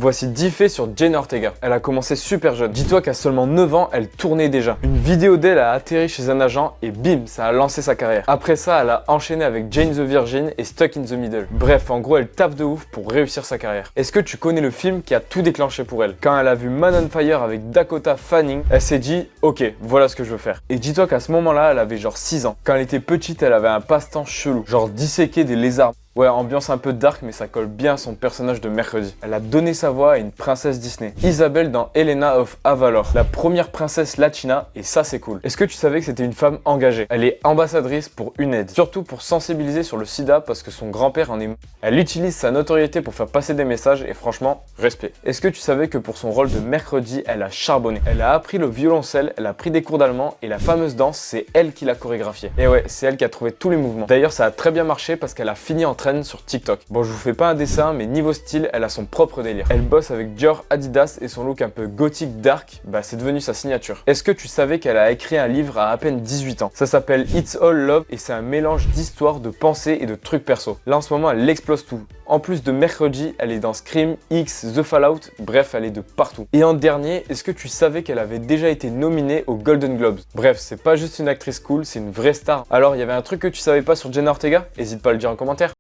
Voici 10 faits sur Jenna Ortega. Elle a commencé super jeune. Dis-toi qu'à seulement 9 ans, elle tournait déjà. Une vidéo d'elle a atterri chez un agent et bim, ça a lancé sa carrière. Après ça, elle a enchaîné avec Jane the Virgin et Stuck in the Middle. Bref, en gros, elle tape de ouf pour réussir sa carrière. Est-ce que tu connais le film qui a tout déclenché pour elle? Quand elle a vu Man on Fire avec Dakota Fanning, elle s'est dit « Ok, voilà ce que je veux faire ». Et dis-toi qu'à ce moment-là, elle avait genre 6 ans. Quand elle était petite, elle avait un passe-temps chelou, genre disséquer des lézards. Ouais, ambiance un peu dark, mais ça colle bien à son personnage de mercredi. Elle a donné sa voix à une princesse Disney. Isabelle dans Helena of Avalor, la première princesse latina, et ça c'est cool. Est-ce que tu savais que c'était une femme engagée? Elle est ambassadrice pour UNAID, surtout pour sensibiliser sur le sida parce que son grand-père en est... Elle utilise sa notoriété pour faire passer des messages et franchement, respect. Est-ce que tu savais que pour son rôle de mercredi, elle a charbonné? Elle a appris le violoncelle, elle a pris des cours d'allemand et la fameuse danse, c'est elle qui l'a chorégraphiée. Et ouais, c'est elle qui a trouvé tous les mouvements. D'ailleurs, ça a très bien marché parce qu'elle a fini en train sur TikTok. Bon, je vous fais pas un dessin, mais niveau style, elle a son propre délire. Elle bosse avec Dior, Adidas et son look un peu gothique dark, bah c'est devenu sa signature. Est-ce que tu savais qu'elle a écrit un livre à peine 18 ans? Ça s'appelle It's All Love et c'est un mélange d'histoires, de pensées et de trucs perso. Là en ce moment, elle explose tout. En plus de mercredi, elle est dans Scream, X, The Fallout, bref, elle est de partout. Et en dernier, est-ce que tu savais qu'elle avait déjà été nominée aux Golden Globes? Bref, c'est pas juste une actrice cool, c'est une vraie star. Alors, il y avait un truc que tu savais pas sur Jenna Ortega? N'hésite pas à le dire en commentaire.